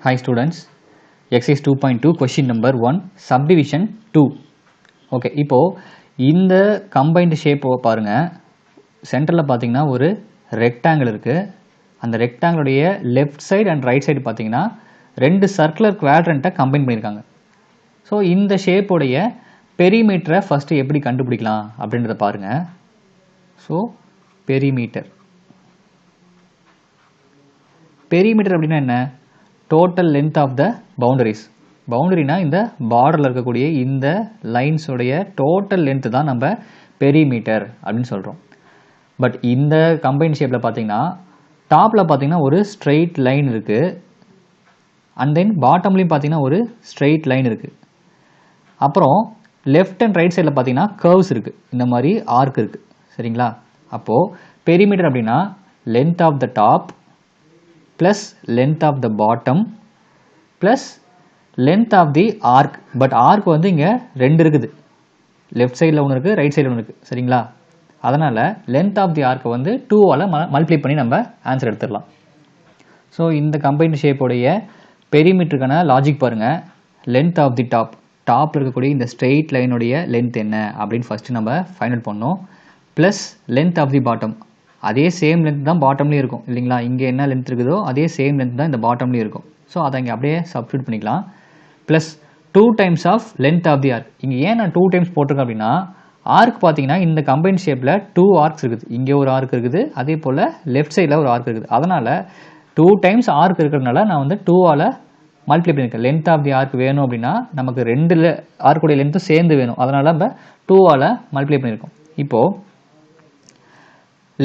Hi students, exercise 2.2 question number 1 subdivision 2. Okay, இப்போ இந்த combined shape பாருங்க, சென்டரில் பார்த்தீங்கன்னா ஒரு ரெக்டாங்கிள் இருக்குது. அந்த ரெக்டாங்கிளுடைய left side and right side பார்த்தீங்கன்னா ரெண்டு சர்க்குலர் குவாட்ரண்ட்டை கம்பைன் பண்ணியிருக்காங்க. ஸோ இந்த ஷேப்போடைய பெரிமீட்டரை ஃபஸ்ட்டு எப்படி கண்டுபிடிக்கலாம் அப்படின்றத பாருங்கள். ஸோ பெரிமீட்டர் அப்படின்னா என்ன? Total length of the boundaries. பவுண்டரினா இந்த பார்டரில் இருக்கக்கூடிய இந்த லைன்ஸோடைய டோட்டல் லென்த்து தான் நம்ம பெரிமீட்டர் அப்படின்னு சொல்கிறோம். பட் இந்த கம்பைன் ஷேப்பில் பார்த்தீங்கன்னா டாப்பில் பார்த்தீங்கன்னா ஒரு ஸ்ட்ரெயிட் லைன் இருக்குது, அண்ட் தென் பாட்டம்லேயும் பார்த்தீங்கன்னா ஒரு ஸ்ட்ரெயிட் லைன் இருக்குது. அப்புறம் லெஃப்ட் அண்ட் ரைட் சைடில் பார்த்தீங்கன்னா கர்வ்ஸ் இருக்குது, இந்த மாதிரி ஆர்க் இருக்குது. சரிங்களா? அப்போது பெரிமீட்டர் அப்படின்னா length of the top plus length of the bottom plus length of the arc. But arc வந்து இங்கே ரெண்டு இருக்குது, லெஃப்ட் சைடில் ஒன்று இருக்குது, ரைட் சைடில் ஒன்று இருக்குது. சரிங்களா? அதனால் லென்த் ஆஃப் தி ஆர்க்கை வந்து 2ஆல் மல்டிப்ளை பண்ணி நம்ம ஆன்சர் எடுத்துடலாம். ஸோ இந்த கம்பைன்டு ஷேப்போடைய பெரிமீட்டருக்கான லாஜிக் பாருங்கள். லென்த் ஆஃப் தி டாப்பில் இருக்கக்கூடிய இந்த ஸ்ட்ரெயிட் லைனுடைய லென்த் என்ன அப்படின்னு ஃபஸ்ட்டு நம்ம ஃபைண்ட் அவுட் பண்ணோம். Plus length of the bottom, அதே சேம் லென்த் தான் பாட்டம்லேயும் இருக்கும் இல்லைங்களா? இங்கே என்ன லென்த் இருக்குதோ அதே சேம் லென்த் தான் இந்த பாட்டம்லேயும் இருக்கும். ஸோ அதை இங்கே அப்படியே சப்ஸ்டியூட் பண்ணிக்கலாம். Plus 2 times of length of the arc. இங்கே ஏன் நான் 2 டைம்ஸ் போட்டிருக்கேன் அப்படின்னா ஆர்க் பார்த்தீங்கன்னா இந்த கம்பைன் ஷேப்பில் 2 ஆர்க்ஸ் இருக்குது. இங்கே ஒரு ஆர்க் இருக்குது, அதே போல் லெஃப்ட் சைடில் ஒரு ஆர்க் இருக்குது. அதனால் 2 டைம்ஸ் ஆர்க் இருக்கிறதுனால நான் வந்து 2ஆல் மல்டிப்ளை பண்ணியிருக்கேன். லென்த் ஆஃப் தி ஆர்க் வேணும் அப்படின்னா நமக்கு ரெண்டு ஆர்க்குடைய லென்த்தும் சேர்ந்து வேணும், அதனால் நம்ம 2ஆல் மல்டிப்ளை பண்ணியிருக்கோம். இப்போது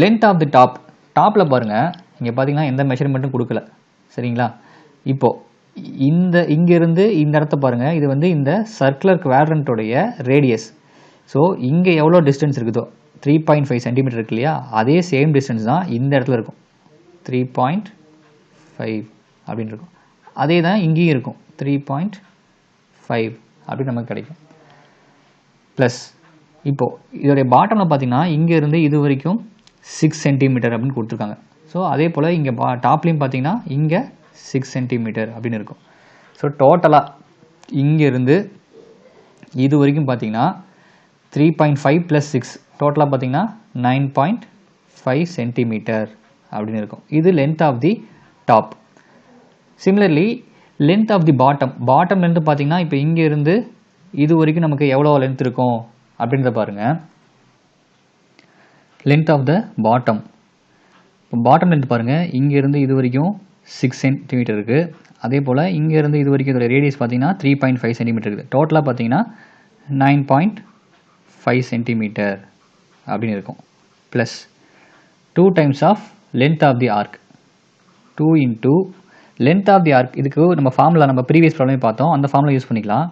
லென்த் ஆஃப் தி டாப்பில் பாருங்கள், இங்கே பார்த்தீங்கன்னா எந்த மெஷர்மெண்ட்டும் கொடுக்கல. சரிங்களா? இப்போது இங்கேருந்து இந்த இடத்த பாருங்கள், இது வந்து இந்த சர்க்குலர் குவாட்ரண்ட்டோடைய ரேடியஸ். ஸோ இங்கே எவ்வளோ டிஸ்டன்ஸ் இருக்குதோ 3.5 சென்டிமீட்டர் இருக்கு இல்லையா, அதே சேம் டிஸ்டன்ஸ் தான் இந்த இடத்துல இருக்கும், 3.5 அப்படின்னு இருக்கும். அதே தான் இங்கேயும் இருக்கும், 3.5 அப்படின்னு நமக்கு கிடைக்கும். ப்ளஸ் இப்போது இதோடைய பாட்டமில் பார்த்தீங்கன்னா இங்கேருந்து இது வரைக்கும் 6 சென்டிமீட்டர் அப்படின்னு கொடுத்துருக்காங்க. ஸோ அதே போல் இங்கே டாப்லேயும் பார்த்தீங்கன்னா இங்கே 6 சென்டிமீட்டர் அப்படின்னு இருக்கும். ஸோ டோட்டலாக இங்கேருந்து இது வரைக்கும் பார்த்தீங்கன்னா 3.5 + 6 டோட்டலாக பார்த்தீங்கன்னா 9.5 சென்டிமீட்டர் அப்படின்னு இருக்கும். இது length of the top. Similarly length of the bottom length பார்த்தீங்கன்னா இப்போ இங்கேருந்து இது வரைக்கும் நமக்கு எவ்வளோ லென்த் இருக்கும் அப்படின்றத பாருங்கள். லென்த் ஆஃப் த பாட்டம், இப்போ பாட்டம் லென்த் பாருங்கள், இங்கேருந்து இது வரைக்கும் 6 சென்டிமீட்டர் இருக்குது. அதே போல் இங்கேருந்து இது வரைக்கும் இதோட ரேடியஸ் பார்த்தீங்கன்னா 3.5 சென்டிமீட்டர் இருக்குது. டோட்டலாக பார்த்தீங்கன்னா 9.5 சென்டிமீட்டர் அப்படின்னு இருக்கும். Plus 2 times of length of the arc, 2 into length of the arc. இதுக்கு நம்ம ஃபார்முலா நம்ம ப்ரீவியஸ் ப்ராப்ளமே பார்த்தோம், அந்த ஃபார்முலா யூஸ் பண்ணிக்கலாம்.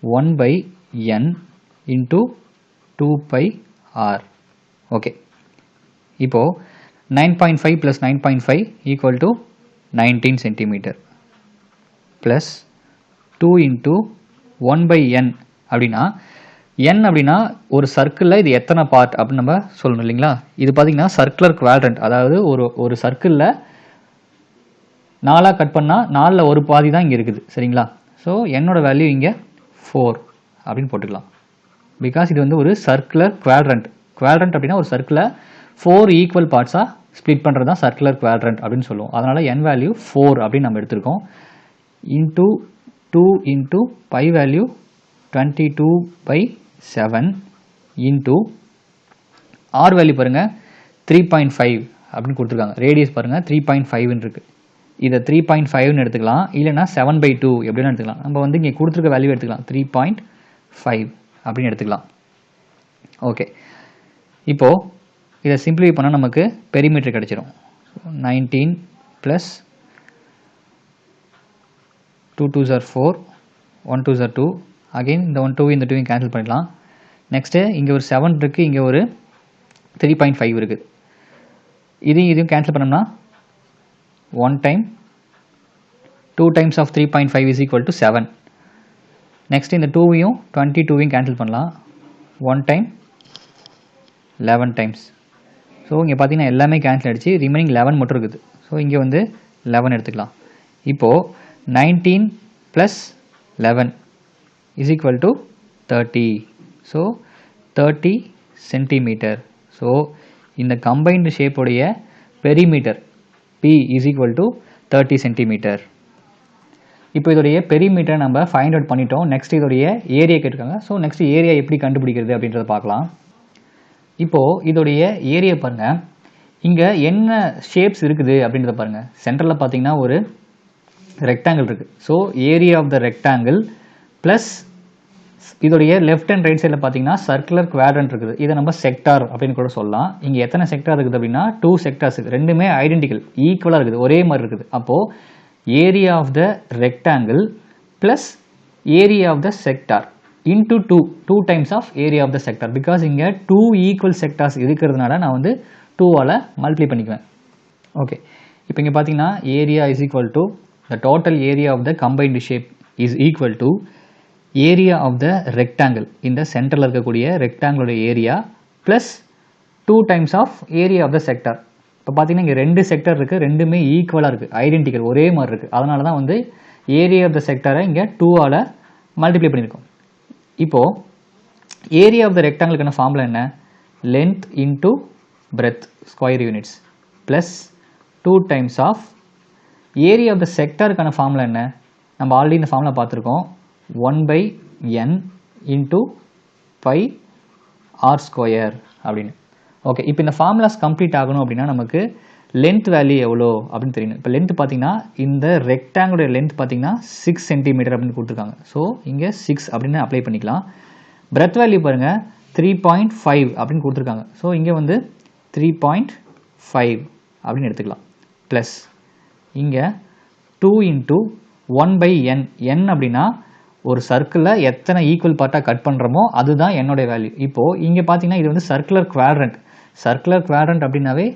1/n into 2πr. ஓகே, இப்போது 9.5 + 9.5 = 19 சென்டிமீட்டர். ப்ளஸ் 2 இன்ட்டு 1/n அப்படின்னா n அப்படின்னா ஒரு சர்க்கிளில் இது எத்தனை பார்ட் அப்படின்னு நம்ம சொல்லணும் இல்லைங்களா? இது பார்த்திங்கன்னா சர்க்குலர் குவாட்ரண்ட், அதாவது ஒரு சர்க்கிளில் 4ஆக கட் பண்ணால் 4ல் ஒரு பாதி தான் இங்கே இருக்குது. சரிங்களா? ஸோ என்னோட வேல்யூ இங்கே 4 அப்படின்னு போட்டுக்கலாம். பிகாஸ் இது வந்து ஒரு சர்க்குலர் குவாட்ரண்ட் அப்படின்னா ஒரு சர்க்கிளை 4 ஈக்குவல் பார்ட்ஸாக ஸ்ப்ளிட் பண்ணுறது தான் சர்க்குலர் குவாட்ரண்ட் அப்படின்னு சொல்லுவோம். அதனால் n வேல்யூ 4 அப்படின்னு நம்ம எடுத்திருக்கோம். Into 2 into pi value 22/7 into r value பாருங்கள் 3.5 அப்படின்னு கொடுத்துருக்காங்க. ரேடியஸ் பாருங்கள் 3.5ன்னு இருக்குது. இதை 3.5ன்னு எடுத்துக்கலாம், இல்லைனா 7/2 எப்படின்னு எடுத்துக்கலாம். நம்ம வந்து இங்கே கொடுத்துருக்க வேல்யூ எடுத்துக்கலாம், 3.5 அப்படின்னு எடுத்துக்கலாம். ஓகே, இப்போது இதை சிம்பிளிஃபை பண்ணால் நமக்கு பெரிமீட்டர் கிடச்சிரும். 19 + 2 2s are 4, 1 2s are 2. Again இந்த 1 2 இந்த 2 கேன்சல் பண்ணிடலாம். நெக்ஸ்ட்டு இங்கே ஒரு 7 இருக்குது, இங்கே ஒரு 3.5 இருக்குது. இதையும் கேன்சல் பண்ணோம்னா 1 டைம் 2 டைம்ஸ் ஆஃப் 3.5 = 7. நெக்ஸ்ட் இந்த 2வையும் 22வையும் கேன்சல் பண்ணலாம். 1 டைம் 11 டைம்ஸ். ஸோ இங்கே பார்த்தீங்கன்னா எல்லாமே கேன்சல் ஆகிடுச்சு, ரிமைனிங் 11 மட்டும் இருக்குது. ஸோ இங்கே வந்து 11 எடுத்துக்கலாம். இப்போது 19 plus 11 is equal to 30. So 30 centimeter. So in the combined shape உடைய perimeter P is equal to 30 centimeter. இப்போ இதோடைய பெரிமீட்டரை நம்ம ஃபைண்ட் அவுட் பண்ணிட்டோம். நெக்ஸ்ட் இதோடைய ஏரியா கேட்டிருக்காங்க. ஸோ நெக்ஸ்ட் ஏரியா எப்படி கண்டுபிடிக்கிறது அப்படின்றத பார்க்கலாம். இப்போது இதோடைய ஏரியா பாருங்கள், இங்கே என்ன ஷேப்ஸ் இருக்குது அப்படின்றத பாருங்கள். சென்டரில் பார்த்தீங்கன்னா ஒரு ரெக்டாங்கிள் இருக்குது. So area of the rectangle plus இதோடைய லெஃப்ட் அண்ட் ரைட் சைடில் பார்த்தீங்கன்னா சர்க்குலர் குவாட்ரண்ட் இருக்குது. இதை நம்ம செக்டார் அப்படின்னு கூட சொல்லலாம். இங்கே எத்தனை செக்டார் இருக்குது அப்படின்னா 2 செக்டார்ஸ் இருக்குது. ரெண்டுமே ஐடென்டிக்கல், ஈக்குவலாக இருக்குது, ஒரே மாதிரி இருக்குது. அப்போது area of the rectangle plus area of the sector into 2 times of area of the sector, because இங்க 2 equal sectors இருக்கிறதுனால நான் வந்து 2 ஆல மல்டிப்ளை பண்ணிக்குவேன். ஓகே, இப்போ இங்க பார்த்தீங்கன்னா area is equal to the total area of the combined shape is equal to area of the rectangle, இந்த சென்டரில் இருக்கக்கூடிய ரெக்டாங்கிளோட area plus 2 times of area of the sector. இப்போ பார்த்தீங்கன்னா இங்கே 2 செக்டர் இருக்குது, ரெண்டுமே ஈக்குவலாக இருக்குது, ஐடென்டிக்கல், ஒரே மாதிரி இருக்குது. அதனால தான் வந்து ஏரியா ஆஃப் த செக்டரை இங்கே 2 ஆல் மல்டிப்ளை பண்ணியிருக்கோம். இப்போது ஏரியா ஆஃப் த ரெக்டாங்கிளுக்கான ஃபார்முலா என்ன? Length into breadth square units plus 2 times of area of the செக்டருக்கான ஃபார்முலா என்ன? நம்ம ஆல்ரெடி இந்த ஃபார்முலா பார்த்துருக்கோம். 1/n into pi R square அப்படின்னு. ஓகே, இப்போ இந்த ஃபார்முலாஸ் கம்ப்ளீட் ஆகணும் அப்படின்னா நமக்கு லென்த் வேல்யூ எவ்வளோ அப்படின்னு தெரியணும். இப்போ லென்த் பார்த்தீங்கன்னா இந்த ரெக்டாங்குடைய லென்த் பார்த்தீங்கன்னா 6 சென்டிமீட்டர் அப்படின்னு கொடுத்துருக்காங்க. ஸோ இங்கே 6 அப்படின்னு அப்ளை பண்ணிக்கலாம். பிரெத் வேல்யூ பாருங்கள் 3.5 அப்படின்னு கொடுத்துருக்காங்க. ஸோ இங்கே வந்து 3.5 அப்படின்னு எடுத்துக்கலாம். ப்ளஸ் இங்கே 2 இன்ட்டு 1/n. n அப்படின்னா ஒரு சர்க்கிளில் எத்தனை ஈக்குவல் பார்ட்டாக கட் பண்ணுறோமோ அதுதான் என்னோடைய வேல்யூ. இப்போது இங்கே பார்த்தீங்கன்னா இது வந்து சர்க்குலர் குவாட்ரண்ட். சர்க்குலர் குவாட்ரண்ட் அப்படின்னாவே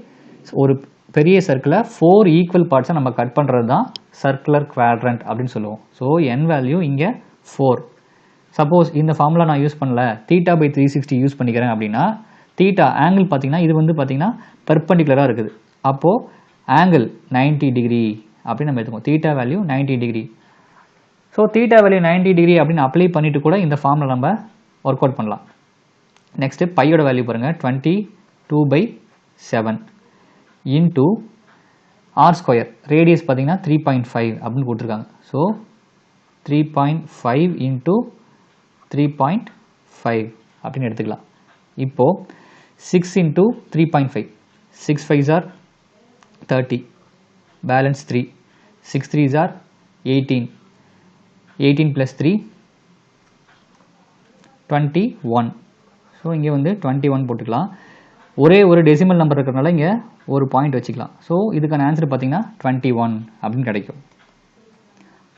ஒரு பெரிய சர்க்கிளை 4 ஈக்குவல் பார்ட்ஸை நம்ம கட் பண்ணுறது தான் சர்க்குலர் குவாட்ரண்ட் அப்படின்னு சொல்லுவோம். ஸோ n வேல்யூ இங்கே 4. சப்போஸ் இந்த ஃபார்முலா நான் யூஸ் பண்ணல, θ/360 யூஸ் பண்ணிக்கிறேன் அப்படின்னா தீட்டா ஆங்கிள் பார்த்தீங்கன்னா இது வந்து பார்த்தீங்கன்னா பெர்பெண்டிகுலராக இருக்குது. அப்போது ஆங்கிள் 90 டிகிரி அப்படின்னு நம்ம எடுத்துக்கோம். Theta value 90 degree. So theta value 90 degree அப்படின்னு அப்ளை பண்ணிவிட்டு கூட இந்த ஃபார்முலா நம்ம ஒர்க் அவுட் பண்ணலாம். நெக்ஸ்ட்டு பையோட வேல்யூ பாருங்கள் 22/7 இன்டூ ஆர் ஸ்கொயர். ரேடியஸ் பார்த்தீங்கன்னா 3.5 அப்படின்னு கொடுத்துருக்காங்க. ஸோ 3.5 இன்டூ 3.5 அப்படின்னு எடுத்துக்கலாம். இப்போது 6 into 3.5, 6 5s are 30, balance 3, 6 3s are 18, 18 plus 3 21. So இங்கே வந்து 21 போட்டுக்கலாம். ஒரே ஒரு டெசிமல் நம்பர் இருக்கிறதுனால இங்கே ஒரு பாயிண்ட் வச்சுக்கலாம். ஸோ இதுக்கான ஆன்சர் பார்த்தீங்கன்னா 21 அப்படின்னு கிடைக்கும்.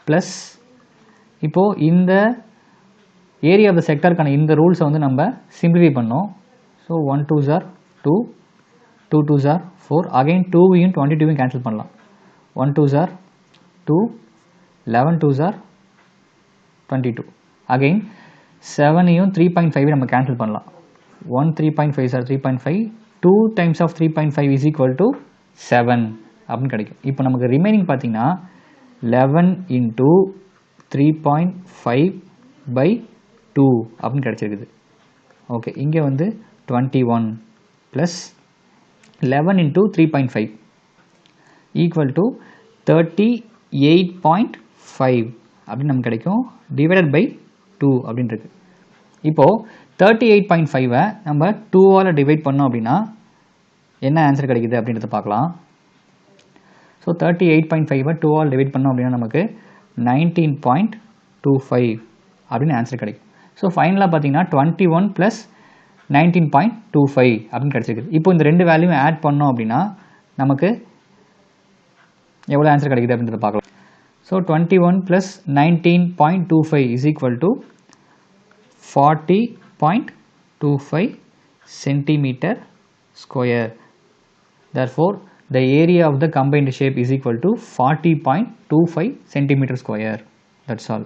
ப்ளஸ் இப்போது இந்த ஏரியா ஆஃப் த செக்டருக்கான இந்த ரூல்ஸை வந்து நம்ம சிம்பிளிஃபை பண்ணோம். So 1 2s are 2, 2 2s are 4. Again 2வையும் 22வையும் கேன்சல் பண்ணலாம். 1 2s are 2, 11 2s are 22. Again 7ஐயும் 3.5 நம்ம கேன்சல் பண்ணலாம். 1 3.5s are 3.5, 2 times of 3.5 is equal to 7 அப்படின்னு கிடைக்கும். இப்போ நமக்கு ரிமைனிங் பார்த்தீங்கன்னா 11 into 3.5/2 அப்படின்னு கிடைச்சிருக்குது. ஓகே, இங்கே வந்து 21 ப்ளஸ் 11 into 3.5 ஈக்குவல் டு 38.5 அப்படின்னு நமக்கு கிடைக்கும். டிவைடட் பை 2 அப்படின்னு இருக்கு. இப்போது 38.5ஐ நம்ம 2ஆல் டிவைட் பண்ணோம் அப்படின்னா என்ன ஆன்சர் கிடைக்குது அப்படின்றத பார்க்கலாம். ஸோ 38.5ஐ 2ஆல் டிவைட் பண்ணோம் அப்படின்னா நமக்கு 19.25 அப்படின்னு ஆன்சர் கிடைக்கும். ஸோ ஃபைனலாக பார்த்தீங்கன்னா 21 + 19.25 அப்படின்னு கிடைச்சிருக்கு. இப்போ இந்த ரெண்டு வேல்யூவும் ஆட் பண்ணோம் அப்படின்னா நமக்கு எவ்வளோ ஆன்சர் கிடைக்குது அப்படின்றத பார்க்கலாம். So 21 + 19.25 is equal to 40.25 centimeter square. Therefore, the area of the combined shape is equal to 40.25 centimeter square. That's all.